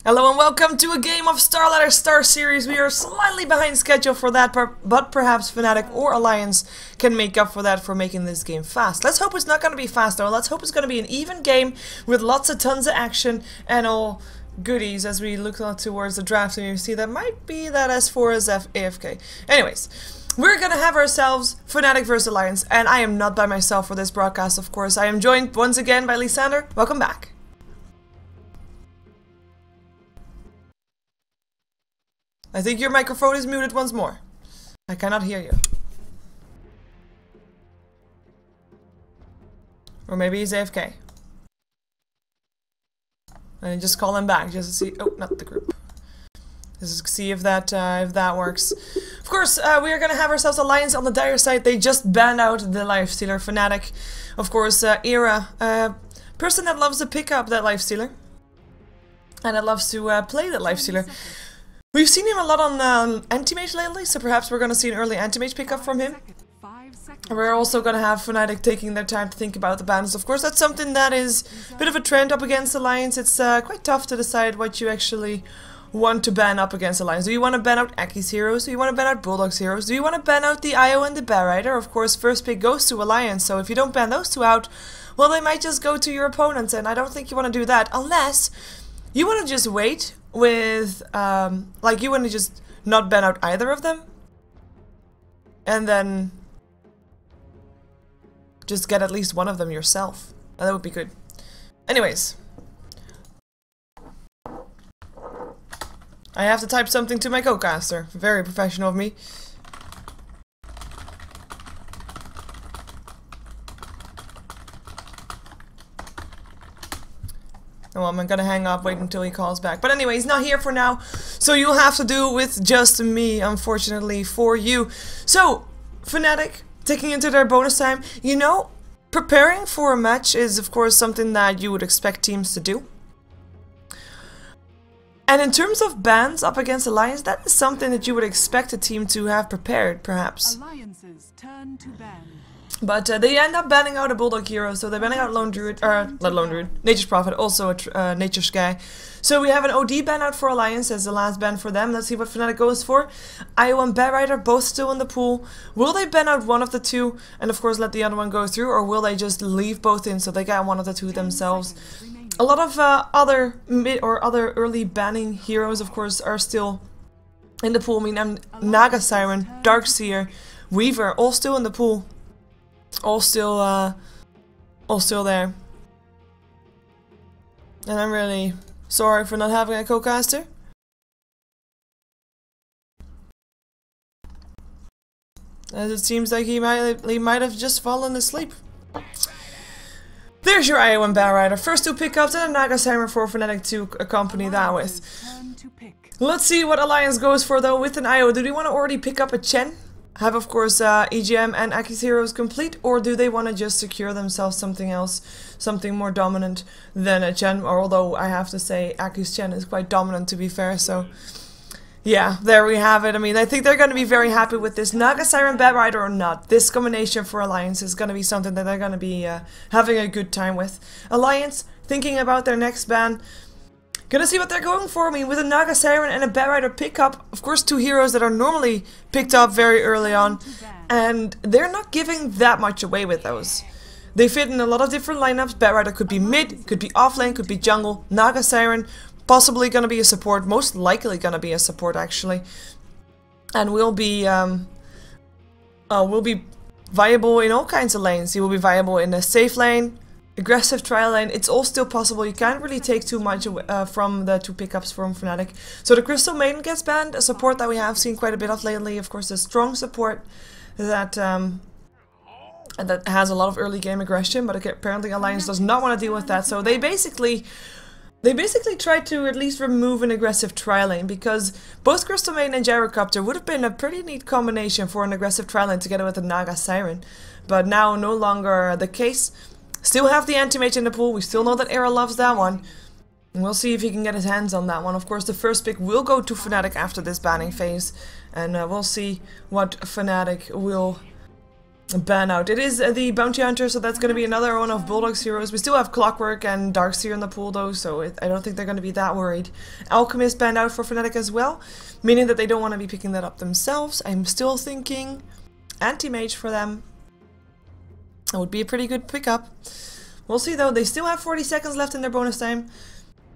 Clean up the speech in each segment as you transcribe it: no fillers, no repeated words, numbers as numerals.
Hello and welcome to a game of StarSeries. We are slightly behind schedule for that, but perhaps Fnatic or Alliance can make up for that for making this game fast. Let's hope it's not going to be fast though. Let's hope it's going to be an even game with tons of action and all goodies as we look towards the draft. And you see that might be that S4 is AFK. Anyways, we're going to have ourselves Fnatic versus Alliance, and I am not by myself for this broadcast, of course. I am joined once again by Lysander. Welcome back. I think your microphone is muted once more. I cannot hear you. Or maybe he's AFK. And just call him back just to see. Oh, not the group. Just to see if that works. Of course, we are gonna have ourselves Alliance on the dire side. They just banned out the lifestealer Fnatic. Of course, Era, person that loves to pick up that lifestealer, and that loves to play that lifestealer. We've seen him a lot on anti-mage lately, so perhaps we're going to see an early anti-mage pickup from him. And we're also going to have Fnatic taking their time to think about the bans. Of course, that's something that is a bit of a trend up against Alliance. It's quite tough to decide what you actually want to ban up against Alliance. Do you want to ban out Aki's heroes? Do you want to ban out Bulldog's heroes? Do you want to ban out the IO and the Bear Rider? Of course, first pick goes to Alliance, so if you don't ban those two out, well, they might just go to your opponents, and I don't think you want to do that, unless you want to just wait with, like, you want to just not ban out either of them, and then just get at least one of them yourself. That would be good. Anyways, I have to type something to my co-caster. Very professional of me. Oh, I'm gonna hang up, wait until he calls back. But anyway, he's not here for now, so you'll have to do with just me, unfortunately, for you. So, Fnatic, taking into their bonus time. You know, preparing for a match is, of course, something that you would expect teams to do. And in terms of bans up against Alliance, that is something that you would expect a team to have prepared, perhaps. Alliance's turn to ban. But they end up banning out a Bulldog hero, so they're banning out Lone Druid, not Lone Druid, Nature's Prophet, also a Nature's guy. So we have an OD ban out for Alliance as the last ban for them. Let's see what Fnatic goes for. IO and Bear Rider both still in the pool. Will they ban out one of the two and of course let the other one go through, or will they just leave both in so they get one of the two themselves? A lot of other mid or other early banning heroes, of course, are still in the pool. I mean, Naga Siren, Darkseer, Weaver, all still in the pool. All still there. And I'm really sorry for not having a co-caster. As it seems like he might have just fallen asleep. There's your IO and Bear Rider. First two pickups and a Naga Siren for Fnatic to accompany that with. Let's see what Alliance goes for though with an IO. Do they want to already pick up a Chen? Have, of course, EGM and Aki's heroes complete, or do they want to just secure themselves something else, something more dominant than a Chen? Although I have to say Aki's Chen is quite dominant, to be fair, so yeah, there we have it. I mean, I think they're going to be very happy with this. Naga Siren, Bear Rider or not, this combination for Alliance is going to be something that they're going to be having a good time with. Alliance, thinking about their next ban. Gonna see what they're going for. I mean, with a Naga Siren and a Bear Rider pickup, of course, two heroes that are normally picked up very early on, and they're not giving that much away with those. They fit in a lot of different lineups. Bear Rider could be mid, could be offlane, could be jungle. Naga Siren, possibly gonna be a support, most likely gonna be a support actually, and will be viable in all kinds of lanes. He will be viable in a safe lane, aggressive trial lane. It's all still possible. You can't really take too much from the two pickups from Fnatic. So the Crystal Maiden gets banned, a support that we have seen quite a bit of lately. Of course, a strong support that that has a lot of early game aggression, but apparently Alliance does not want to deal with that. So they basically try to at least remove an aggressive trial lane, because both Crystal Maiden and Gyrocopter would have been a pretty neat combination for an aggressive trial lane together with the Naga Siren, but now no longer the case. Still have the anti-mage in the pool. We still know that Era loves that one. And we'll see if he can get his hands on that one. Of course, the first pick will go to Fnatic after this banning phase. And we'll see what Fnatic will ban out. It is the Bounty Hunter, so that's going to be another one of Bulldog's heroes. We still have Clockwork and Darkseer in the pool though, so I don't think they're going to be that worried. Alchemist banned out for Fnatic as well, meaning that they don't want to be picking that up themselves. I'm still thinking Anti-Mage for them. That would be a pretty good pickup. We'll see though, they still have 40 seconds left in their bonus time.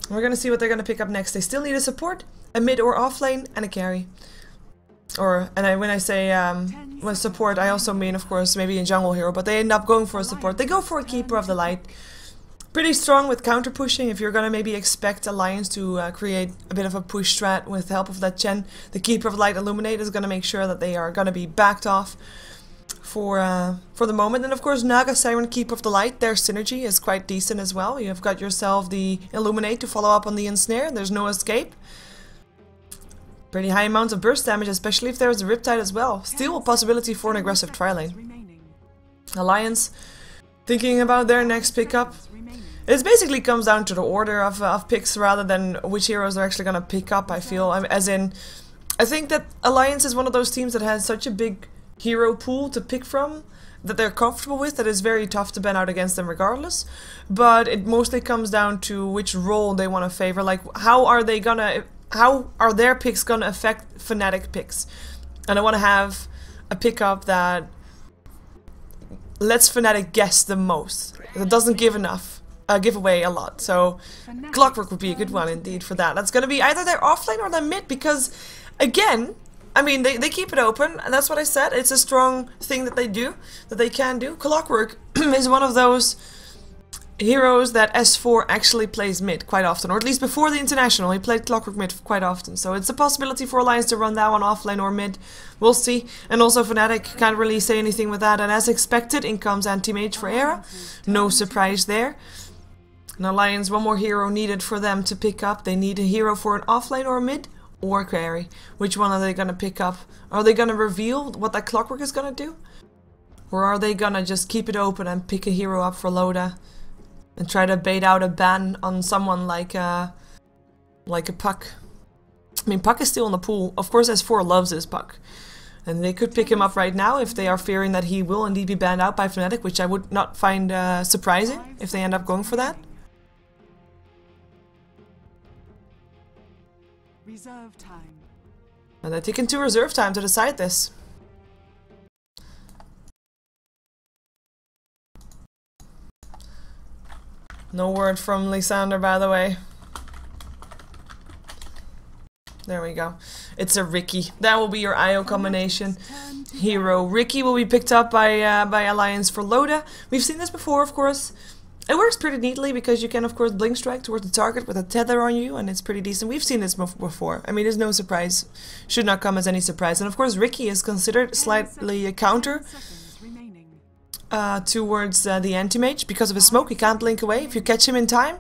We're going to see what they're going to pick up next. They still need a support, a mid or off lane, and a carry. When I say with support, I also mean, of course, maybe a jungle hero, but they end up going for a support. They go for a Keeper of the Light. Pretty strong with counter pushing. If you're gonna maybe expect Alliance to create a bit of a push strat with help of that Chen, the Keeper of the Light Illuminate is gonna make sure that they are gonna be backed off for the moment. And of course, Naga, Siren, Keeper of the Light, their synergy is quite decent as well. You've got yourself the Illuminate to follow up on the Ensnare. There's no escape. Pretty high amounts of burst damage, especially if there's a Riptide as well. Still a possibility for an aggressive tri-lane. Alliance, thinking about their next pickup. It basically comes down to the order of picks rather than which heroes they're actually going to pick up, I feel. I think that Alliance is one of those teams that has such a big hero pool to pick from that they're comfortable with, that it's very tough to ban out against them regardless. But it mostly comes down to which role they want to favor. Like, how are their picks gonna affect Fnatic picks? And I want to have a pickup that lets Fnatic guess the most. That doesn't give away a lot. So Clockwork would be a good one indeed for that. That's gonna be either their offlane or their mid, because again, I mean, they keep it open, and that's what I said. It's a strong thing that they can do. Clockwork is one of those heroes that S4 actually plays mid quite often, or at least before the international, he played Clockwork mid quite often. So it's a possibility for Alliance to run that one offlane or mid. We'll see. And also Fnatic can't really say anything with that. And as expected, in comes Anti-Mage for Era. No surprise there. And Alliance, one more hero needed for them to pick up. They need a hero for an offlane or a mid or a carry. Which one are they going to pick up? Are they going to reveal what that Clockwork is going to do? Or are they going to just keep it open and pick a hero up for Loda? And try to bait out a ban on someone like a Puck. I mean, Puck is still in the pool. Of course, S4 loves his Puck. And they could pick him up right now if they are fearing that he will indeed be banned out by Fnatic, which I would not find surprising if they end up going for that. Reserve time. And they're taking 2 reserve time to decide this. No word from Lysander, by the way. There we go. It's a Riki. That will be your IO combination hero. Riki will be picked up by Alliance for Loda. We've seen this before, of course. It works pretty neatly because you can, of course, blink strike towards the target with a tether on you, and it's pretty decent. We've seen this before. I mean, there's no surprise. Should not come as any surprise. And of course, Riki is considered slightly a counter towards the Anti-Mage. Because of his smoke, he can't blink away. If you catch him in time,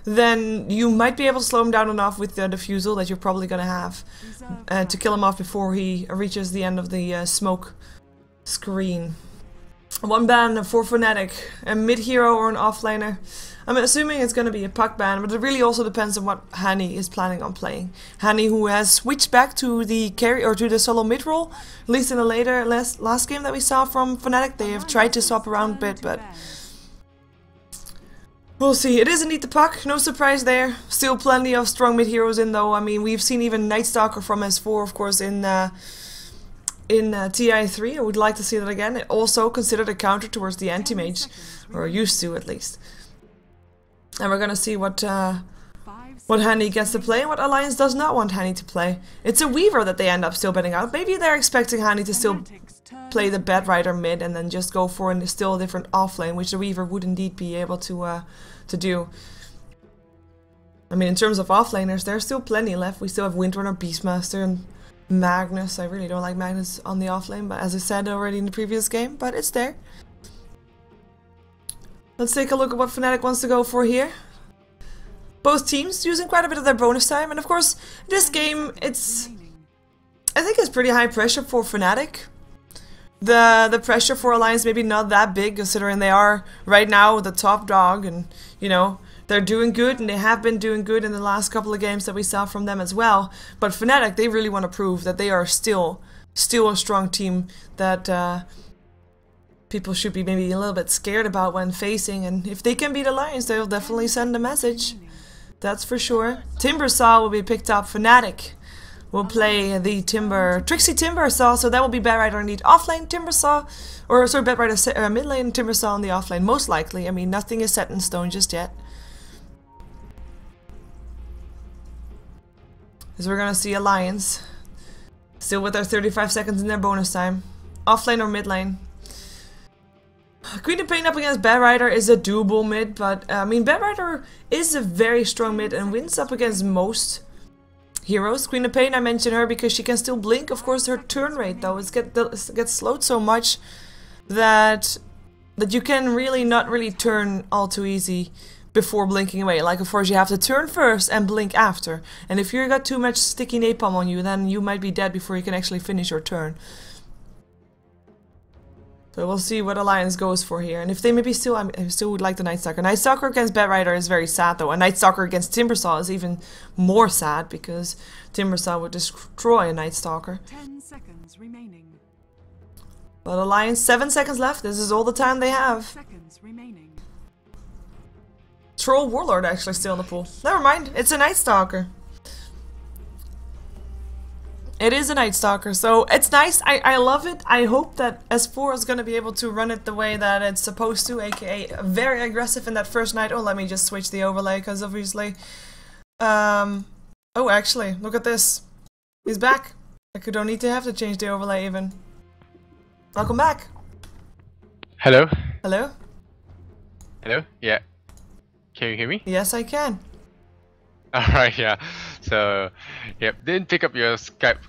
then you might be able to slow him down enough with the diffusal that you're probably going to have to kill him off before he reaches the end of the smoke screen. One ban for Fnatic, a mid-hero or an offlaner. I'm assuming it's going to be a Puck ban, but it really also depends on what Hani is planning on playing. Hani, who has switched back to the carry or to the solo mid role, at least in the later last game that we saw from Fnatic. They have tried to swap around a bit, but we'll see. It is indeed the Puck, no surprise there. Still plenty of strong mid heroes in though. I mean, we've seen even Nightstalker from S4, of course, in TI3. I would like to see that again. It also considered a counter towards the Anti-Mage, or used to at least. And we're gonna see what Hani gets to play and what Alliance does not want Hani to play. It's a Weaver that they end up still betting out. Maybe they're expecting Hani to still play the Bed Rider mid and then just go for a still different offlane, which the Weaver would indeed be able to do. I mean, in terms of offlaners, there's still plenty left. We still have Windrunner, Beastmaster, and Magnus. I really don't like Magnus on the offlane, but as I said already in the previous game, but it's there. Let's take a look at what Fnatic wants to go for here. Both teams using quite a bit of their bonus time, and of course, this game, I think it's pretty high pressure for Fnatic. The pressure for Alliance maybe not that big, considering they are right now the top dog, and you know, they're doing good, and they have been doing good in the last couple of games that we saw from them as well. But Fnatic, they really want to prove that they are still a strong team that people should be maybe a little bit scared about when facing, and if they can beat Alliance, they'll definitely send a message. That's for sure. Timbersaw will be picked up. Fnatic will play the Trixie Timbersaw, so that will be Batrider indeed. Offlane Timbersaw, or sorry, Batrider mid lane, Timbersaw on the offlane, most likely. I mean, nothing is set in stone just yet. Because we're gonna see Alliance still with their 35 seconds in their bonus time. Offlane or mid lane. Queen of Pain up against Batrider is a doable mid, but I mean, Batrider is a very strong mid and wins up against most heroes. Queen of Pain, I mentioned her because she can still blink. Of course, her turn rate though gets slowed so much that you can really not really turn all too easy before blinking away. Like, of course, you have to turn first and blink after. And if you got too much sticky napalm on you, then you might be dead before you can actually finish your turn. So we'll see what Alliance goes for here. And if they maybe still, I still would like the Night Stalker. Night Stalker against Batrider is very sad though. And Night Stalker against Timbersaw is even more sad because Timbersaw would destroy a Night Stalker. 10 seconds remaining. But Alliance, 7 seconds left. This is all the time they have. Seconds remaining. Troll Warlord actually still in the pool. Never mind, it's a Night Stalker. It is a Night Stalker, so it's nice. I love it. I hope that S4 is going to be able to run it the way that it's supposed to, aka very aggressive in that first night. Oh, let me just switch the overlay, because obviously... oh, actually, look at this. He's back. I don't need to have to change the overlay even. Welcome back. Hello? Hello? Hello? Yeah. Can you hear me? Yes, I can. Alright, yeah. So, yep, didn't pick up your Skype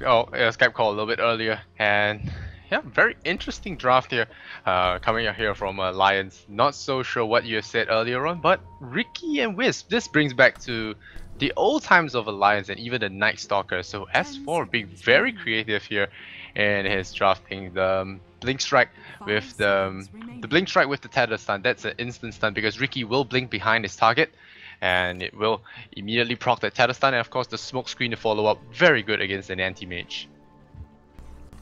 call a little bit earlier, and yeah, very interesting draft here, coming out here from Alliance. Not so sure what you said earlier on, but Ricky and Wisp. This brings back to the old times of Alliance and even the Night Stalker. So S4 being very creative here in his drafting. The Blink Strike with the Blink Strike with the Tether stun. That's an instant stun because Ricky will blink behind his target, and it will immediately proc that Tether stun, and of course the smoke screen to follow up. Very good against an anti-mage.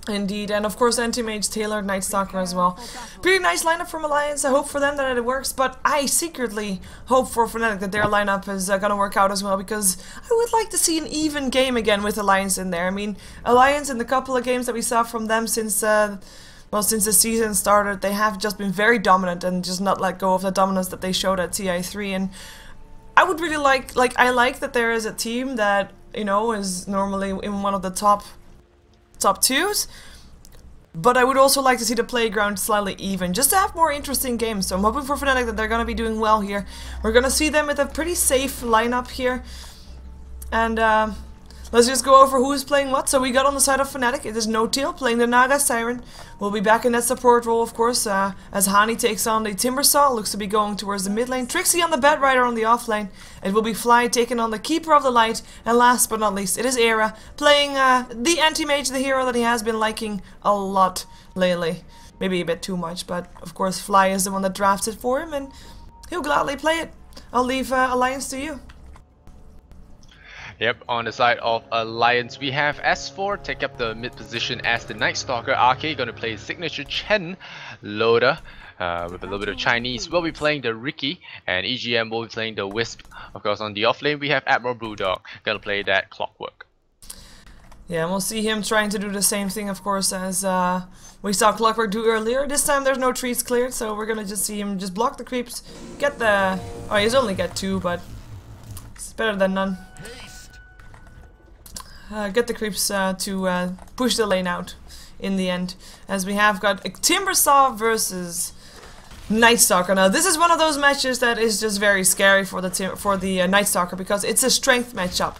Indeed, and of course anti-mage tailored Night Stalker as well. Pretty nice lineup from Alliance. I hope for them that it works, but I secretly hope for Fnatic that their lineup is gonna work out as well, because I would like to see an even game again with Alliance in there. I mean, Alliance in the couple of games that we saw from them since well, since the season started, they have just been very dominant and just not let go of the dominance that they showed at TI3. And I would really like I like that there is a team that, you know, is normally in one of the top twos, but I would also like to see the playground slightly even, just to have more interesting games. So I'm hoping for Fnatic that they're gonna be doing well here. We're gonna see them with a pretty safe lineup here, and let's just go over who is playing what. So we got on the side of Fnatic, it is No-Tail playing the Naga Siren. We'll be back in that support role, of course, as Hani takes on the Timbersaw. Looks to be going towards the mid lane. Trixie on the Batrider on the off lane. It will be Fly taking on the Keeper of the Light. And last but not least, it is Era playing the anti-mage, the hero that he has been liking a lot lately. Maybe a bit too much, but of course Fly is the one that drafts it for him, and he'll gladly play it. I'll leave Alliance to you. Yep, on the side of Alliance, we have S4 take up the mid position as the Night Stalker. RK gonna play his signature Chen loader with a little bit of Chinese. We'll be playing the Ricky, and EGM will be playing the Wisp. Of course, on the off lane, we have Admiral Brewdog gonna play that Clockwork. Yeah, and we'll see him trying to do the same thing, of course, as we saw Clockwork do earlier. This time there's no trees cleared, so we're gonna just see him just block the creeps, get the... oh, he's only got 2, but it's better than none. Get the creeps to push the lane out in the end, as we have got a Timbersaw versus Night Stalker. Now this is one of those matches that is just very scary for the Night Stalker, because it's a strength matchup.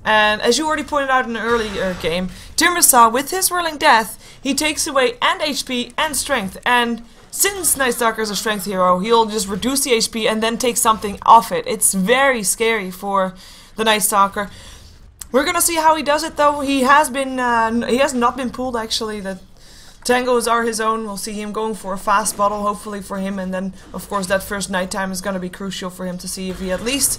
And as you already pointed out in an earlier game, Timbersaw with his Whirling Death, he takes away and HP and strength, and since Night Stalker is a strength hero, he'll just reduce the HP and then take something off it. It's very scary for the Night Stalker. We're gonna see how he does it though. He has not been pulled actually. The tangos are his own. We'll see him going for a fast bottle, hopefully for him, and then of course that first nighttime is gonna be crucial for him to see if he at least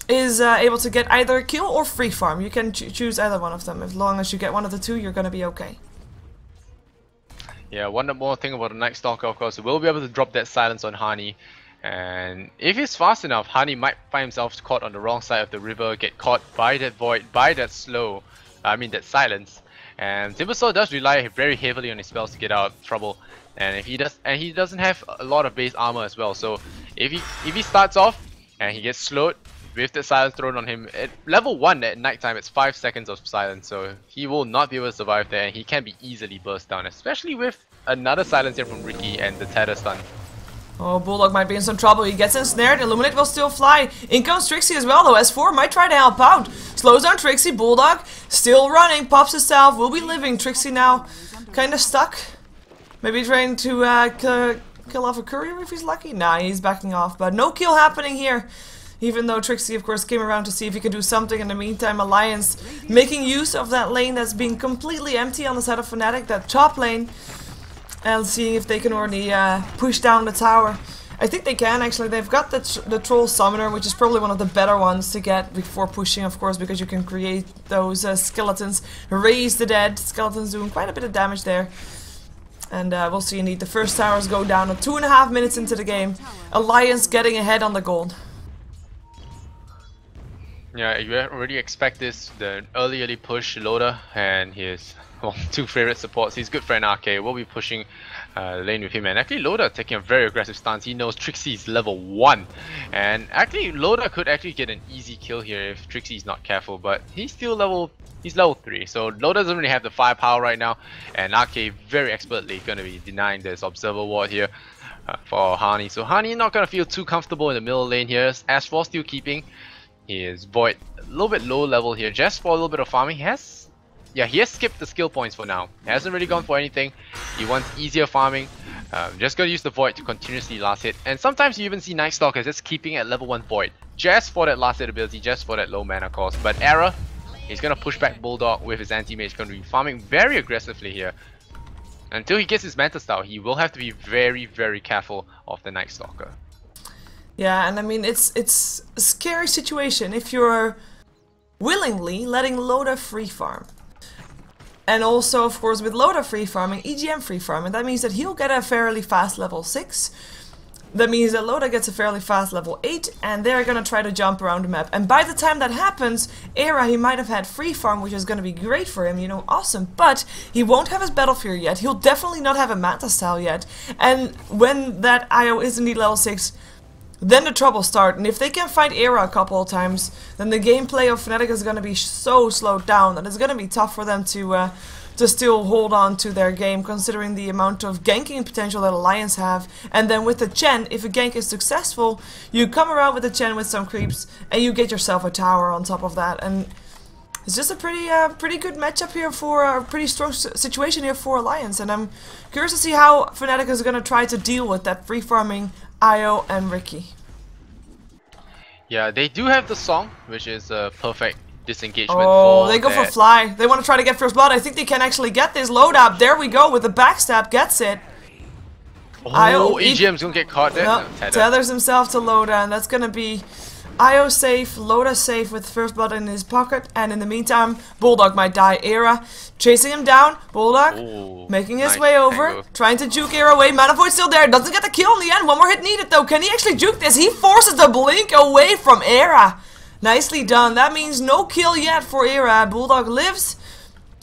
is able to get either a kill or free farm. You can choose either one of them. As long as you get one of the two, you're gonna be okay. Yeah, one more thing about the Night Stalker, of course, we'll be able to drop that silence on Hani. And if he's fast enough, Hani might find himself caught on the wrong side of the river, get caught by that void, by that that silence. And Timbersaw does rely very heavily on his spells to get out of trouble. And if he doesn't have a lot of base armor as well. So if he starts off and he gets slowed with the silence thrown on him at level 1 at nighttime, it's 5 seconds of silence, so he will not be able to survive there, and he can be easily burst down, especially with another silence here from Ricky and the tether stun. Oh, Bulldog might be in some trouble. He gets ensnared. Illuminate will still fly. In comes Trixie as well, though. S4 might try to help out. Slows down Trixie. Bulldog still running. Pops himself. Will be living. Trixie now kind of stuck. Maybe trying to kill off a courier if he's lucky. Nah, he's backing off. But no kill happening here. Even though Trixie, of course, came around to see if he could do something. In the meantime, Alliance making use of that lane that's being completely empty on the side of Fnatic. That top lane. And seeing if they can already push down the tower. I think they can actually. They've got the Troll Summoner, which is probably one of the better ones to get before pushing, of course, because you can create those skeletons. Raise the dead. Skeletons doing quite a bit of damage there. And we'll see indeed. The first towers go down 2.5 minutes into the game. Alliance getting ahead on the gold. Yeah, you already expect this. The early push, Loda and his two favorite supports. He's good for an RK. We'll be pushing lane with him, and actually Loda taking a very aggressive stance. He knows Trixie is level 1, and actually Loda could actually get an easy kill here if Trixie is not careful, but he's still level 3, so Loda doesn't really have the firepower right now, and RK very expertly going to be denying this observer ward here for Hani. So Hani not going to feel too comfortable in the middle lane here. S4 still keeping his Void a little bit low level here, just for a little bit of farming. He has skipped the skill points for now. He hasn't really gone for anything. He wants easier farming. Just gonna use the Void to continuously last hit. And sometimes you even see Night Stalkers just keeping at level 1 Void, just for that last hit ability, just for that low mana cost. But Era, he's gonna push back Bulldog with his anti-mage. Gonna be farming very aggressively here. Until he gets his Manta Style, he will have to be very, very careful of the Night Stalker. Yeah, and I mean, it's a scary situation if you're willingly letting Loda free farm. And also, of course, with Loda free farming, EGM free farming, that means that he'll get a fairly fast level 6. That means that Loda gets a fairly fast level 8, and they're gonna try to jump around the map. And by the time that happens, Era, he might have had free farm, which is gonna be great for him, you know, awesome. But he won't have his Battle Fear yet. He'll definitely not have a Manta Style yet. And when that IO is indeed level 6, then the trouble starts, and if they can fight Era a couple of times, then the gameplay of Fnatic is going to be so slowed down that it's going to be tough for them to still hold on to their game, considering the amount of ganking potential that Alliance have. And then with the Chen, if a gank is successful, you come around with the Chen with some creeps, and you get yourself a tower on top of that. And it's just a pretty good matchup here for a pretty strong situation here for Alliance. And I'm curious to see how Fnatic is going to try to deal with that free farming Io and Ricky. Yeah, they do have the song, which is a perfect disengagement for for they go for fly. They want to try to get first blood. I think they can actually get this load up. There we go with the backstab, gets it. Oh, EGM's gonna get caught there. No, tethers himself to Loda, and that's gonna be Io safe, Loda safe with first blood in his pocket, and in the meantime, Bulldog might die. Era chasing him down, Bulldog making his way over, trying to juke Era away. Mana Void's still there, doesn't get the kill in the end. One more hit needed though. Can he actually juke this? He forces the blink away from Era. Nicely done. That means no kill yet for Era. Bulldog lives.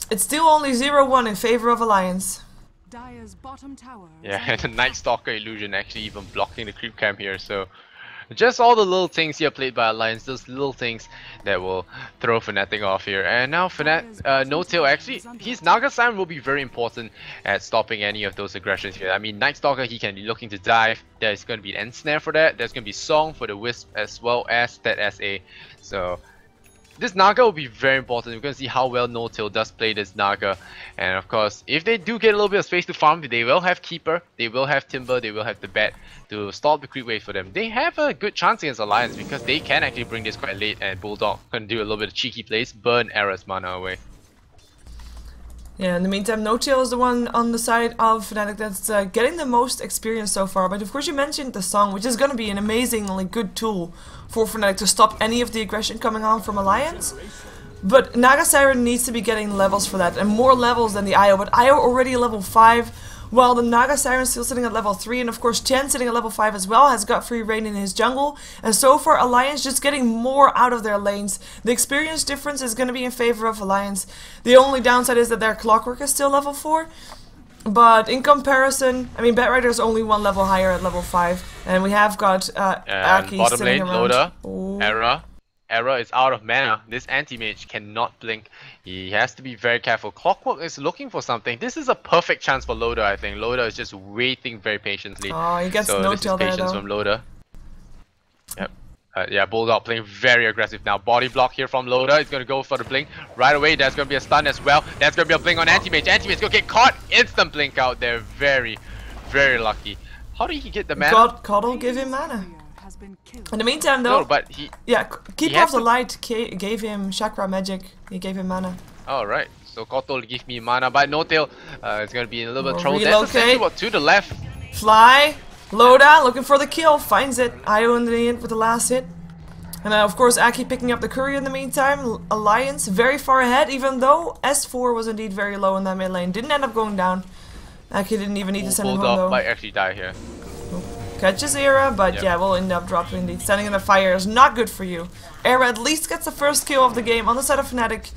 It's still only 0-1 in favor of Alliance. Dire's bottom tower. Yeah, and the Night Stalker illusion actually even blocking the creep camp here, so just all the little things here played by Alliance, those little things that will throw Fnatic off here. And now No-Tail actually, his Naga Siren will be very important at stopping any of those aggressions here. I mean, Night Stalker, he can be looking to dive, there's going to be an Ensnare for that, there's going to be Song for the Wisp as well as that SA. So this Naga will be very important. We're going to see how well No-Tail does play this Naga. And of course, if they do get a little bit of space to farm, they will have Keeper, they will have Timber, they will have the Bat to stall the creep wave for them. They have a good chance against Alliance because they can actually bring this quite late, and Bulldog can do a little bit of cheeky plays, burn Era's mana away. Yeah, in the meantime, No-Tail is the one on the side of Fnatic that's getting the most experience so far. But of course you mentioned the Song, which is going to be an amazingly good tool for Fnatic to stop any of the aggression coming on from Alliance. But Naga Siren needs to be getting levels for that, and more levels than the Io. But Io already level 5, while the Naga Siren still sitting at level 3, and of course Chen sitting at level 5 as well, has got free reign in his jungle, and so far Alliance just getting more out of their lanes. The experience difference is going to be in favor of Alliance. The only downside is that their Clockwork is still level 4, but in comparison, I mean, Batrider is only one level higher at level 5, and we have got Aki bottom sitting lane, around. Loader, Era is out of mana. This anti-mage cannot blink. He has to be very careful. Clockwork is looking for something. This is a perfect chance for Loader, I think. Loader is just waiting very patiently. Oh, he gets so no this is tail there, patience though. from Loader. Yep. Yeah, Bulldog playing very aggressive now. Body block here from Loader. He's going to go for the blink. Right away, there's going to be a stun as well. There's going to be a blink on anti-mage. Anti-mage going to get caught. Instant blink out there. Very, very lucky. How did he get the mana? God will give him mana. In the meantime, though, No, but he... Yeah, Keeper of the Light gave him chakra magic. He gave him mana. Alright, so Kotal give me mana, but no tail. It's gonna be a little bit trouble. Relocate. There's a sentry to the left. Fly. Loda looking for the kill. Finds it. Io in the end with the last hit. And of course, Aki picking up the courier in the meantime. Alliance very far ahead, even though S4 was indeed very low in that mid lane. Didn't end up going down. Aki didn't even need to send him home, though. Might actually die here. Catches Era, but yeah, we'll end up dropping the standing in the fire is not good for you. Era at least gets the first kill of the game on the side of Fnatic.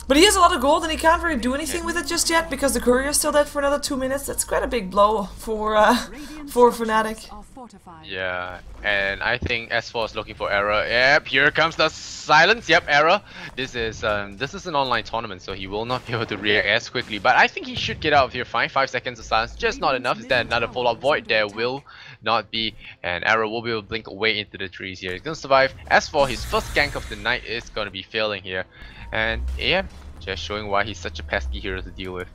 But he has a lot of gold and he can't really do anything with it just yet because the courier is still dead for another 2 minutes. That's quite a big blow for Fnatic. Yeah, and I think S4 is looking for Era. Yep, here comes the silence. Yep, Era. This is an online tournament, so he will not be able to react as quickly. But I think he should get out of here fine. 5 seconds of silence, just not enough. Is there another follow-up void? There will not be, and Era will be able to blink away into the trees here. He's gonna survive. S4, his first gank of the night is gonna be failing here, and yeah, just showing why he's such a pesky hero to deal with.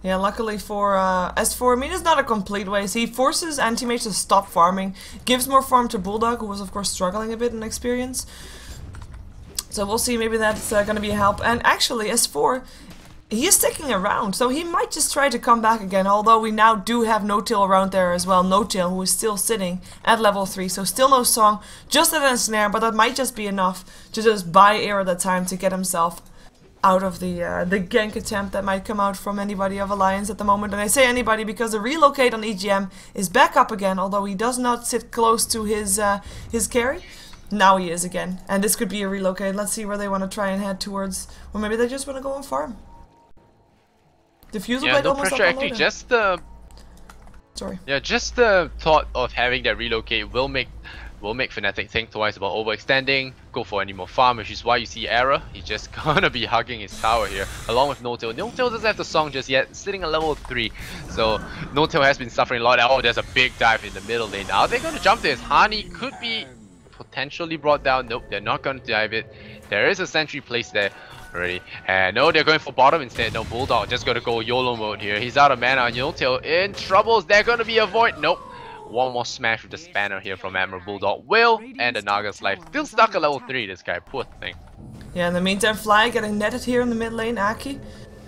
Yeah, luckily for S4, I mean, it's not a complete waste. He forces Anti-Mage to stop farming, gives more farm to Bulldog, who was of course struggling a bit in experience. So we'll see, maybe that's going to be a help. And actually, S4, he is sticking around, so he might just try to come back again, although we now do have No-Tail around there as well. No-Tail, who is still sitting at level 3, so still no song, just at a snare, but that might just be enough to just buy Era the time to get himself out of the gank attempt that might come out from anybody of Alliance at the moment. And I say anybody because the relocate on EGM is back up again, although he does not sit close to his carry. Now he is again, and this could be a relocate. Let's see where they want to try and head towards, or maybe they just want to go and farm. Diffusal blade no almost pressure, actually, just the thought of having that relocate will make Fnatic think twice about overextending, go for any more farm, which is why you see Era. He's just gonna be hugging his tower here, along with No-Tail. No-Tail doesn't have the song just yet, sitting at level 3. So No-Tail has been suffering a lot. Oh, there's a big dive in the middle lane. Are they gonna jump this? Hani could be potentially brought down. Nope, they're not gonna dive it. There is a sentry placed there already. And no, they're going for bottom instead. No, Bulldog just gonna go YOLO mode here. He's out of mana. No-Tail in troubles. They're gonna be a void. Nope. One more smash with the spanner here from Admiral Bulldog will end the Naga's life. Still stuck at level 3, this guy, poor thing. Yeah, in the meantime, Fly getting netted here in the mid lane, Aki.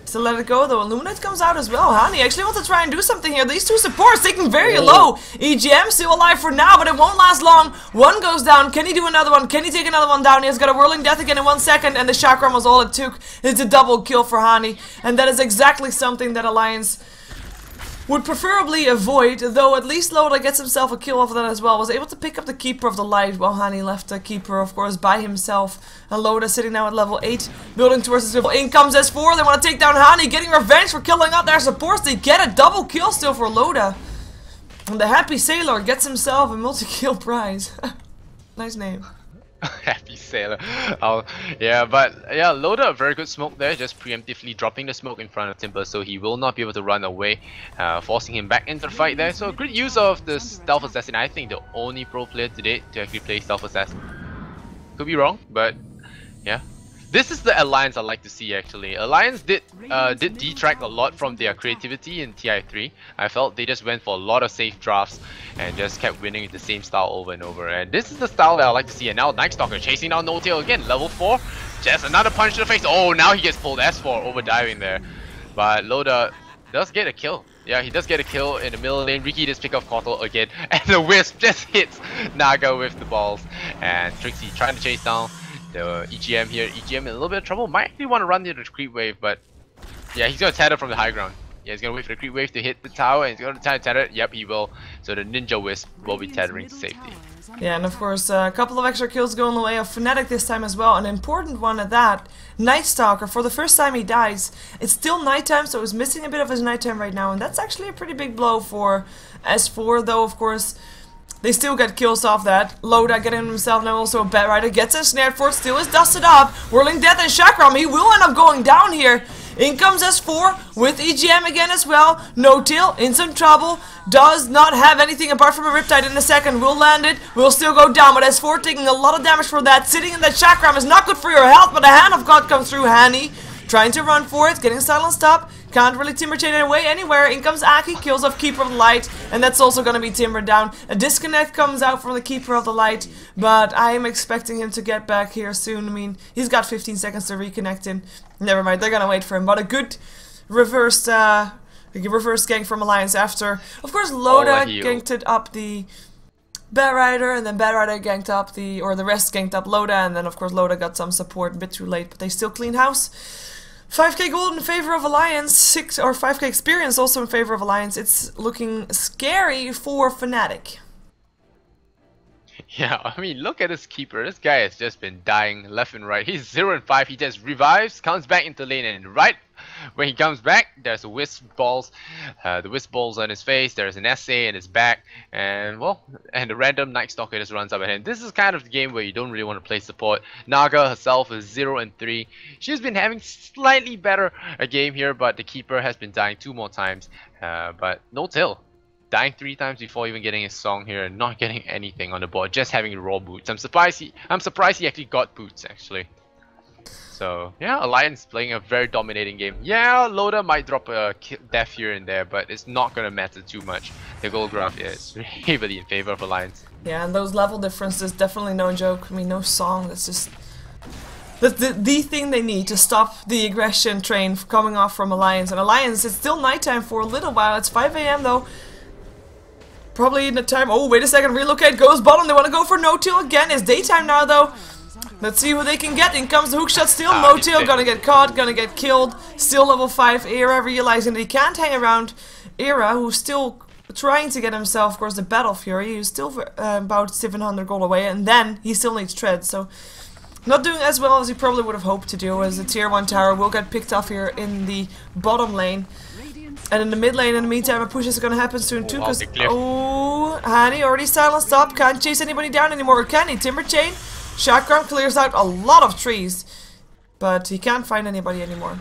Still let it go though, Illuminate comes out as well. Hani actually wants to try and do something here. These two supports taking very low. EGM still alive for now, but it won't last long. One goes down, can he do another one? Can he take another one down? He has got a Whirling Death again in 1 second, and the chakram was all it took. It's a double kill for Hani, and that is exactly something that Alliance would preferably avoid, though at least Loda gets himself a kill off of that as well. Was able to pick up the Keeper of the Light while Hani left the Keeper, of course, by himself. And Loda sitting now at level 8, building towards his level. In comes S4, they want to take down Hani, getting revenge for killing out their supports. They get a double kill still for Loda. And the Happy Sailor gets himself a multi-kill prize. Nice name. Happy Sailor. Yeah, but yeah, Loda a very good smoke there, just preemptively dropping the smoke in front of Timber, so he will not be able to run away, forcing him back into the fight there. So good use of the Stealth Assassin. I think the only pro player to date to actually play Stealth Assassin. Could be wrong, but yeah. This is the Alliance I like to see actually. Alliance did detract a lot from their creativity in TI3. I felt they just went for a lot of safe drafts and just kept winning with the same style over and over. And this is the style that I like to see. And now Night Stalker chasing down No-Tail again, level 4. Just another punch to the face. Oh, now he gets pulled S4 over diving there. But Loda does get a kill. Yeah, he does get a kill in the middle lane. Ricky does pick off Kotal again. And the Wisp just hits Naga with the balls. And Trixie trying to chase down the EGM here. EGM in a little bit of trouble. Might actually want to run into the creep wave, but yeah, he's gonna tether from the high ground. Yeah, he's gonna wait for the creep wave to hit the tower, and he's gonna try to tether it. Yep, he will. So the Ninja Wisp will be tethering to safety. Yeah, and of course, a couple of extra kills go in the way of Fnatic this time as well. An important one at that. Night Stalker, for the first time he dies. It's still nighttime, so he's missing a bit of his nighttime right now, and that's actually a pretty big blow for S4, though, of course, they still get kills off that. Loda getting himself now also a Bat Rider, gets ensnared for it, still is dusted up. Whirling Death and Chakram, he will end up going down here. In comes S4 with EGM again as well. No-Tail in some trouble. Does not have anything apart from a Riptide in a second. Will land it. Will still go down. But S4 taking a lot of damage for that. Sitting in that Chakram is not good for your health. But the Hand of God comes through. Hani trying to run for it. Getting silenced up. Can't really timber chain it away anywhere. In comes Aki. Kills off Keeper of the Light. And that's also going to be timbered down. A disconnect comes out from the Keeper of the Light. But I am expecting him to get back here soon. I mean, he's got 15 seconds to reconnect in. Never mind, they're gonna wait for him. But a good reverse gank from Alliance after. Of course, Loda ganked up the Bat Rider, and then Bat Rider ganked up the rest ganked up Loda, and then of course Loda got some support a bit too late, but they still clean house. 5k gold in favor of Alliance, 5k experience also in favor of Alliance. It's looking scary for Fnatic. Yeah, I mean, look at this Keeper. This guy has just been dying left and right. He's 0 and 5. He just revives, comes back into lane, and right when he comes back, there's a Wisp Balls. The Wisp Balls on his face. There's an SA in his back, and well, and the random Night Stalker just runs up at him. This is kind of the game where you don't really want to play support. Naga herself is 0 and 3. She's been having slightly better a game here, but the Keeper has been dying 2 more times. But No-Tail dying 3 times before even getting his song here and not getting anything on the board, just having raw boots. I'm surprised he actually got boots actually. So yeah, Alliance playing a very dominating game. Yeah, Loda might drop a death here and there, but it's not gonna matter too much. The gold graph is heavily in favor of Alliance. Yeah, and those level differences, definitely no joke. I mean, no song, that's just the thing they need to stop the aggression train coming off from Alliance. And Alliance, it's still nighttime for a little while. It's 5 AM though. Probably in the time. Oh, wait a second. Relocate goes bottom. They want to go for No-Tail again. It's daytime now, though. Let's see who they can get. In comes the hookshot still. No-Tail gonna get caught, gonna get killed. Still level 5. Era realizing that he can't hang around. Era, who's still trying to get himself, of course, the Battle Fury. He's still about 700 gold away. And then he still needs tread. So not doing as well as he probably would have hoped to do, as the tier 1 tower will get picked off here in the bottom lane. And in the mid lane, in the meantime, a push is gonna happen soon too, because Hani already silenced up, can't chase anybody down anymore, can he? Timber Chain, Chakram clears out a lot of trees, but he can't find anybody anymore.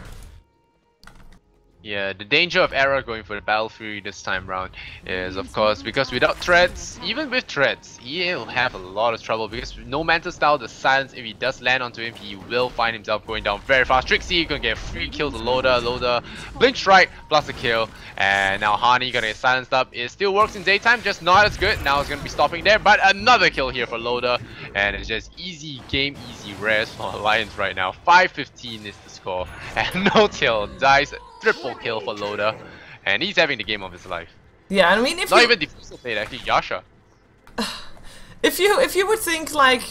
Yeah, the danger of Era going for the Battle Fury this time round is, of course, because without treads, even with treads, he'll have a lot of trouble, because no Manta Style, the silence, if he does land onto him, he will find himself going down very fast. Trixie gonna get a free kill to Loda, Blink Strike plus a kill, and now Hani gonna get silenced up. It still works in daytime, just not as good. Now it's gonna be stopping there, but another kill here for Loda, and it's just easy game, easy res for Alliance right now. 5-15 is the score, and No-Tail dies. Triple kill for Loda, and he's having the game of his life. Yeah, I mean, if not even defensive play, actually Yasha. If you would think like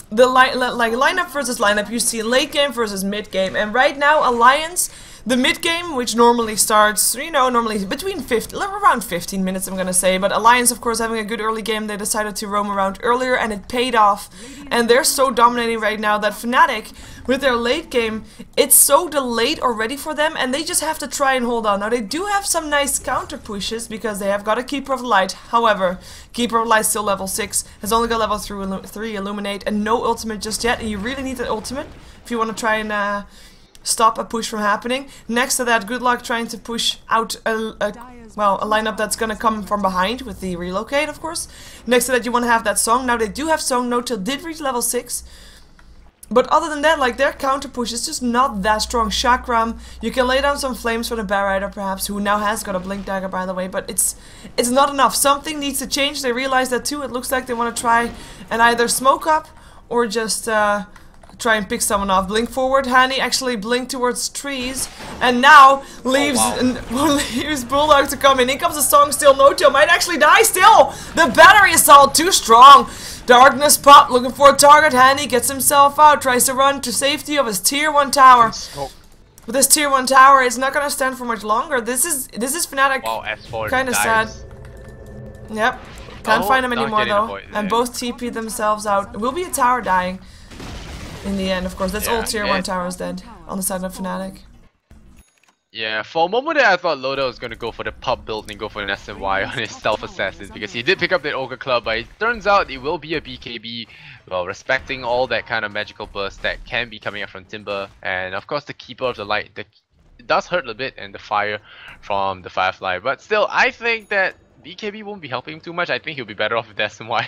the lineup versus lineup, you see late game versus mid game, and right now Alliance, the mid game, which normally starts, you know, normally between around 15 minutes, I'm gonna say, but Alliance, of course, having a good early game, they decided to roam around earlier, and it paid off, and they're so dominating right now that Fnatic, with their late game, it's so delayed already for them, and they just have to try and hold on. Now, they do have some nice counter pushes, because they have got a Keeper of Light. However, Keeper of Light still level 6, has only got level 3 Illuminate, and no ultimate just yet, and you really need that ultimate if you want to try and stop a push from happening. Next to that, good luck trying to push out a lineup that's gonna come from behind with the relocate, of course. Next to that, you want to have that song. Now, they do have song. No-Tail did reach level 6. But other than that, like, their counter push is just not that strong. Chakram, you can lay down some flames for the Bat Rider, perhaps, who now has got a Blink Dagger, by the way, but it's not enough. Something needs to change. They realize that too. It looks like they want to try and either smoke up or just try and pick someone off. Blink forward. Hani actually blinked towards trees, and now leaves leaves Bulldog to come in. In comes the song still. No-Tail might actually die still. The battery assault too strong. Darkness Pop looking for a target. Hani gets himself out, tries to run to safety of his tier 1 tower. With this tier 1 tower, it's not gonna stand for much longer. This is Fnatic. Wow, S4 Kind of sad. Yep. Can't find them anymore though. And both TP themselves out. It will be a tower dying in the end, of course. That's all tier 1 towers dead on the side of Fnatic. Yeah, for a moment there I thought Loda was going to go for the pub build and go for an SMY on his Stealth Assassin because he did pick up that Ogre Club, but it turns out it will be a BKB, well, respecting all that kind of magical burst that can be coming up from Timber, and of course the Keeper of the Light. It does hurt a bit, and the fire from the Firefly, but still I think that BKB won't be helping him too much. I think he'll be better off with SMY.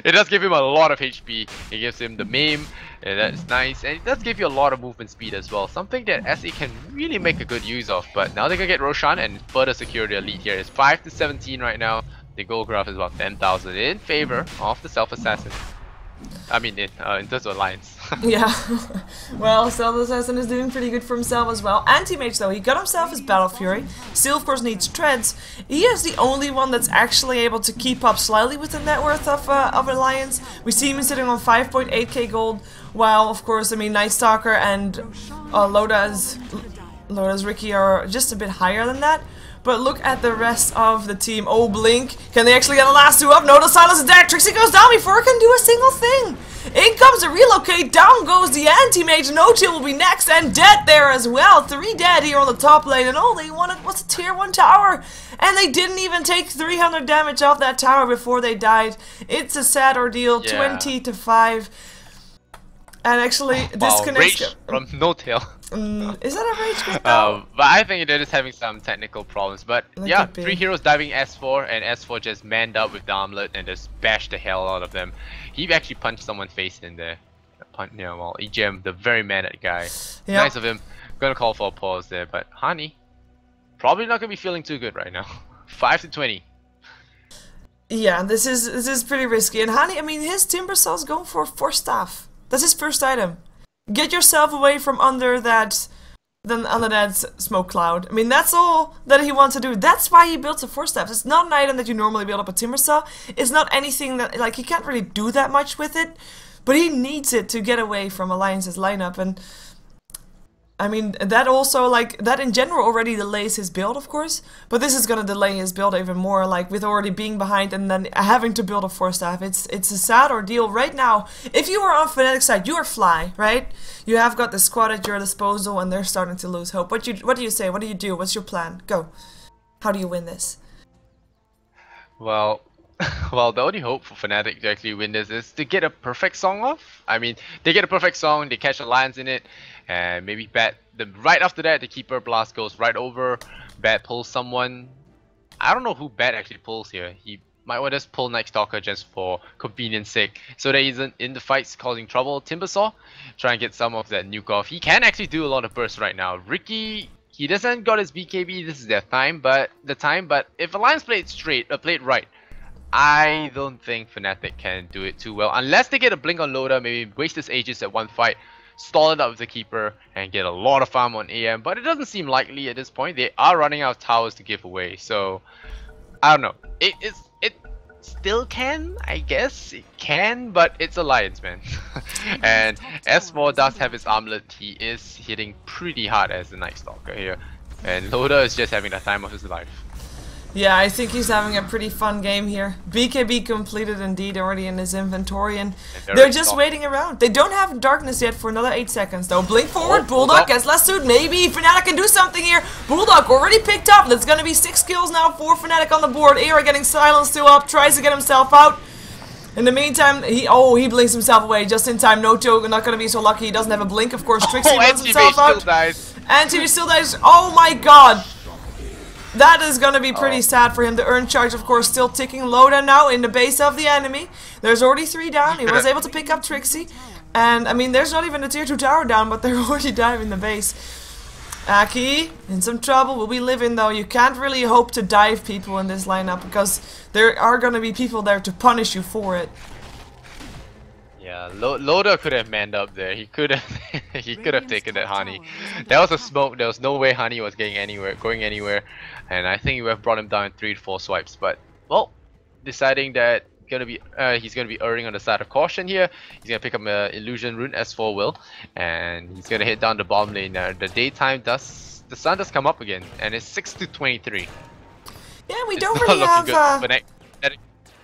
It does give him a lot of HP. It gives him the maim, and that's nice. And it does give you a lot of movement speed as well. Something that SE can really make a good use of. But now they can get Roshan and further secure their lead here. It's 5 to 17 right now. The gold graph is about 10,000 in favor of the Self-Assassin. I mean, in terms of alliance. Yeah. Well, Self-Assassin is doing pretty good for himself as well. Anti-Mage though, he got himself his Battle Fury. Still, of course, needs treads. He is the only one that's actually able to keep up slightly with the net worth of Alliance. We see him sitting on 5.8k gold, while, of course, I mean, Night Stalker and Loda's Ricky are just a bit higher than that. But look at the rest of the team. Oh, Blink. Can they actually get the last two up? No, the silence is dead. Trixie goes down before it can do a single thing. In comes the relocate. Down goes the anti-mage. No-Chill will be next and dead there as well. 3 dead here on the top lane. And all they wanted was a tier 1 tower. And they didn't even take 300 damage off that tower before they died. It's a sad ordeal. 20 to 5. And actually, disconnects from No-Tail. Is that a rage quit? No. But I think it is having some technical problems. But yeah, 3 heroes diving S4, and S4 just manned up with the armlet and just bashed the hell out of them. He actually punched someone's face in there. Well, EGM, the very mad guy. Yep. Nice of him. Gonna call for a pause there, but Hani probably not gonna be feeling too good right now. 5 to 20. Yeah, this is pretty risky. And Hani, I mean, his Timbersaw is going for 4 staff. That's his first item. Get yourself away from under that smoke cloud. I mean, that's all that he wants to do. That's why he built a 4 staff. It's not an item that you normally build up a Timbersaw. It's not anything that, like, he can't really do that much with it. But he needs it to get away from Alliance's lineup. And I mean, that also, like, that in general already delays his build, of course. But this is gonna delay his build even more, like, with already being behind and then having to build a 4 staff. It's a sad ordeal right now. If you are on Fnatic's side, you are Fly, right? You have got the squad at your disposal and they're starting to lose hope. What do you say? What do you do? What's your plan? Go. How do you win this? Well, the only hope for Fnatic to actually win this is to get a perfect song off. I mean, they get a perfect song, they catch Alliance in it, and maybe right after that, the Keeper Blast goes right over. Bat pulls someone. I don't know who Bat actually pulls here. He might want to just pull Night Stalker just for convenience sake, so that he isn't in the fights causing trouble. Timbersaw, try and get some of that nuke off. He can actually do a lot of bursts right now. Ricky, he doesn't got his BKB. This is their time, but if Alliance played right, I don't think Fnatic can do it too well unless they get a blink on Loda, maybe waste his Aegis at one fight, stall it up with the Keeper, and get a lot of farm on AM. But it doesn't seem likely at this point. They are running out of towers to give away, so I don't know. It still can, I guess. It can, but it's Alliance, man. And S4 does have his armlet. He is hitting pretty hard as the Night Stalker here, and Loda is just having the time of his life. Yeah, I think he's having a pretty fun game here. BKB completed indeed already in his inventory, and they're just waiting around. They don't have darkness yet for another 8 seconds though. Blink forward, Bulldog gets less suit. Maybe Fnatic can do something here. Bulldog already picked up. That's gonna be 6 kills now for Fnatic on the board. Era getting silenced too up, tries to get himself out. In the meantime, he blinks himself away just in time. No-Chill not gonna be so lucky. He doesn't have a blink, of course. Trixie runs himself out. Anti still dies. Oh my god. That is gonna be pretty sad for him. The Urn Charge, of course, still ticking. Loda now in the base of the enemy. There's already 3 down. He was able to pick up Trixie. And, I mean, there's not even a tier 2 tower down, but they're already diving the base. Aki, in some trouble, will be living, though. You can't really hope to dive people in this lineup, because there are gonna be people there to punish you for it. Yeah, Loda could have manned up there. He could have taken that Hani. There was a smoke. There was no way Hani was going anywhere, and I think he would have brought him down in 3 to 4 swipes. But well, deciding that he's gonna be erring on the side of caution here. He's gonna pick up an illusion rune, S4 will, and he's gonna head down the bottom lane. The sun does come up again, and it's 6 to 23. Yeah, we It's don't not really looking have. good for Fnatic.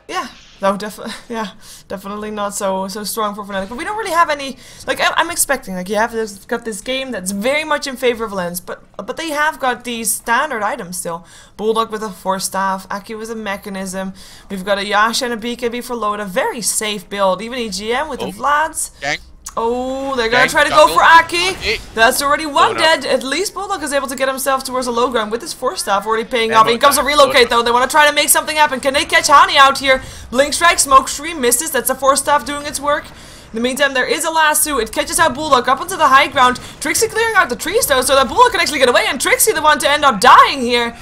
Yeah, no, definitely not so strong for Fnatic. But we don't really have any. Like I'm expecting, like you have got this game that's very much in favor of Lens, but they have got these standard items still. Bulldog with a Force Staff, Aki with a Mechanism. We've got a Yasha and a BKB for Loda. Very safe build. Even EGM with the Vlads. Gang. Oh, they're gonna try to go for Aki. That's already one dead. At least Bulldog is able to get himself towards a low ground with his Force Staff already paying off. Here comes a relocate though. They want to try to make something happen. Can they catch Hani out here? Blink Strike, Smoke Stream misses. That's a Force Staff doing its work. In the meantime, there is a lasso. It catches out Bulldog up onto the high ground. Trixie clearing out the trees though, so that Bulldog can actually get away. And Trixie the one to end up dying here.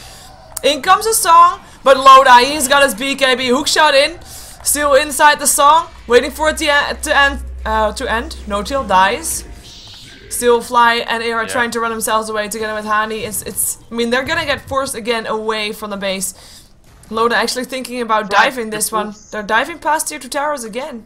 In comes a song, but Loda, he's got his BKB hookshot in. Still inside the song, waiting for it to end. No-Tail dies. Still Fly and Air are trying to run themselves away together with Hani. I mean, they're gonna get forced again away from the base. Loda actually thinking about diving this one. They're diving past tier 2 towers again.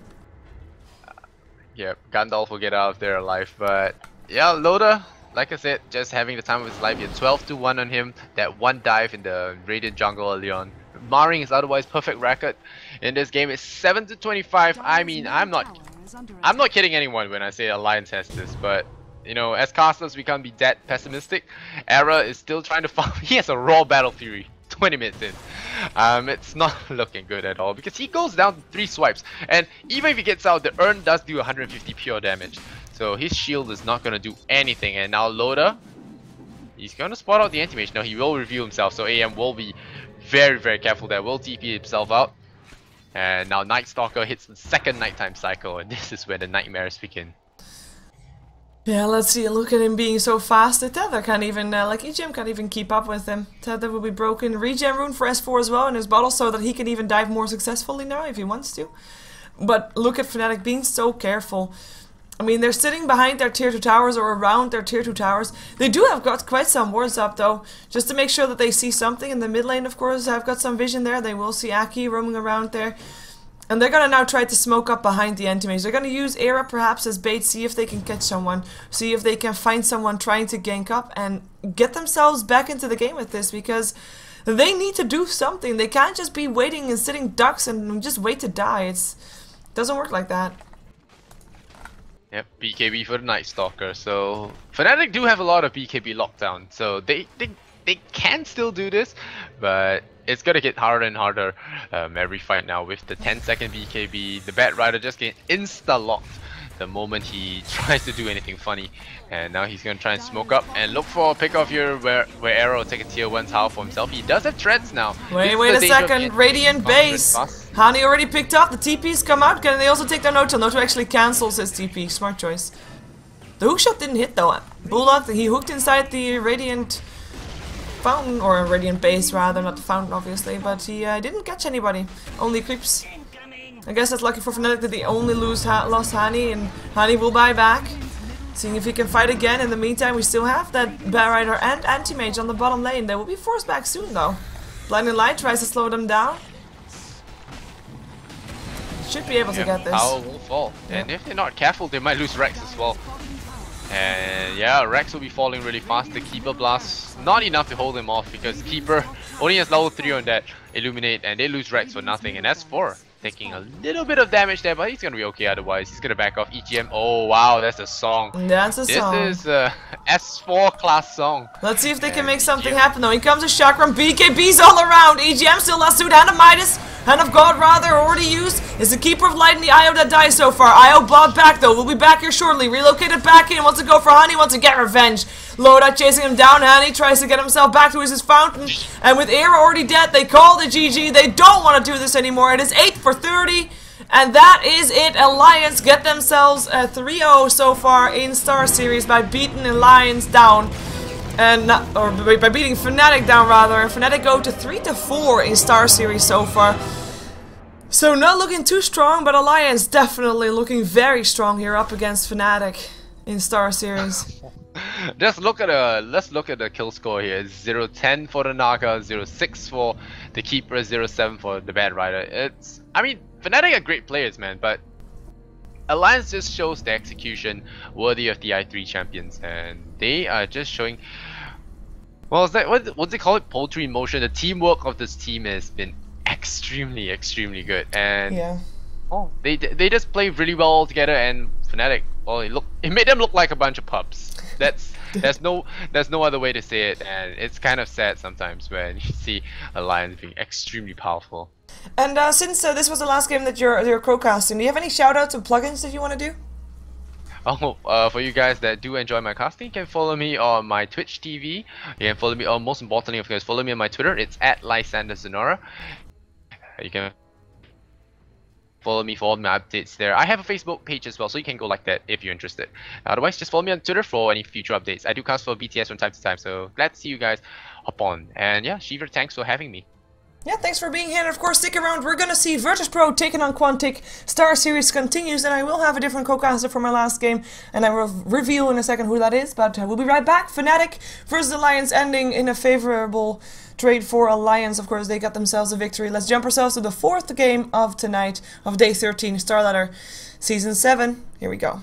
Yeah, Gandalf will get out of there alive, but yeah, Loda, like I said, just having the time of his life. He had 12 to 1 on him. That one dive in the Radiant jungle early on, marring his otherwise perfect record in this game. It's 7 to 25. I mean, I'm not kidding anyone when I say Alliance has this, but you know, as casters we can't be that pessimistic. Era is still trying to farm. He has a raw battle fury 20 minutes in. It's not looking good at all because he goes down to 3 swipes, and even if he gets out, the urn does do 150 pure damage, so his shield is not gonna do anything. And now Loda, he's gonna spot out the anti-mage. Now he will reveal himself, so AM will be very, very careful there. Will TP himself out. And now Night Stalker hits the second nighttime cycle, and this is where the nightmares begin. Yeah, let's see. Look at him being so fast. The Tether can't even, like EGM can't even keep up with him. Tether will be broken. Regen rune for S4 as well in his bottle, so that he can even dive more successfully now if he wants to. But look at Fnatic being so careful. I mean, they're sitting behind their tier 2 towers or around their tier 2 towers. They do have got quite some wards up though, just to make sure that they see something. In the mid lane, of course, have got some vision there. They will see Aki roaming around there. And they're gonna now try to smoke up behind the anti-mage. They're gonna use Era perhaps as bait, see if they can catch someone. See if they can find someone trying to gank up and get themselves back into the game with this, because they need to do something. They can't just be waiting and sitting ducks and just wait to die. It doesn't work like that. Yep, BKB for the Night Stalker. So Fnatic do have a lot of BKB lockdown, so they can still do this, but it's gonna get harder and harder every fight now with the 10-second BKB. The Bat Rider just getting insta-locked the moment he tries to do anything funny. And now he's gonna try and smoke up and look for a pick-off here where Arrow will take a tier 1 tower for himself. He does have treads now. Wait a second, Radiant base. Hani already picked up, the TP's come out. Can they also take their no-tail? No-tail actually cancels his TP, smart choice. The hookshot didn't hit though. Bulldog, he hooked inside the Radiant fountain, or a Radiant base rather, not the fountain obviously, but he didn't catch anybody, only creeps. I guess that's lucky for Fnatic that they only lost Hani, and Hani will buy back. Seeing if he can fight again. In the meantime, we still have that Bat Rider and Anti-Mage on the bottom lane. They will be forced back soon though. Blinding Light tries to slow them down. Should be able to get this. Power will fall, and if they're not careful, they might lose Rex as well. And yeah, Rex will be falling really fast. The Keeper Blast, not enough to hold him off because Keeper only has level 3 on that Illuminate, and they lose Rex for nothing. And that's 4. Taking a little bit of damage there, but he's gonna be okay otherwise. He's gonna back off EGM. Oh wow, that's a song. That's a song. This is a S4 class song. Let's see if they can make something happen though. Here comes a Chakram, BKBs all around. EGM still lassoed, Hand of Midas. Hand of God rather already used. Is the Keeper of Light and the IO that dies so far. IO bought back though. We'll be back here shortly. Relocated back in. Wants to go for Honey. Wants to get revenge. Loda chasing him down. Honey tries to get himself back to his fountain. And with Era already dead, they call the GG. They don't want to do this anymore. It is 8 for 30. And that is it. Alliance get themselves a 3-0 so far in StarSeries by beating Alliance down. And by beating Fnatic down rather, and Fnatic go to 3-4 in StarSeries so far. So not looking too strong, but Alliance definitely looking very strong here up against Fnatic in StarSeries. Just look at let's look at the kill score here. It's 0-10 for the Naga, 0-6 for the Keeper, 0-7 for the Bad Rider. I mean, Fnatic are great players, man, but Alliance just shows the execution worthy of the i3 champions, and they are just showing. Well, is that what they call it? Poultry in motion. The teamwork of this team has been extremely good, and yeah. Oh, they just play really well all together, and Fnatic, well, it made them look like a bunch of pups. There's no other way to say it, and it's kind of sad sometimes when you see Alliance being extremely powerful. And since this was the last game that you're co-casting, do you have any shoutouts or plugins that you want to do? Oh, for you guys that do enjoy my casting, you can follow me on my Twitch TV. You can follow me, most importantly, of course, follow me on my Twitter. It's @LysanderSonora. You can follow me for all my updates there. I have a Facebook page as well, so you can go like that if you're interested. Otherwise, just follow me on Twitter for any future updates. I do cast for BTS from time to time, so glad to see you guys hop on. And yeah, Shiver, thanks for having me. Yeah, thanks for being here, and of course stick around. We're gonna see Virtus.pro taking on Quantic. StarSeries continues, and I will have a different co-caster for my last game, and I will reveal in a second who that is, but we'll be right back. Fnatic versus Alliance, ending in a favorable trade for Alliance. Of course, they got themselves a victory. Let's jump ourselves to the 4th game of tonight, of day 13, Starladder Season 7. Here we go.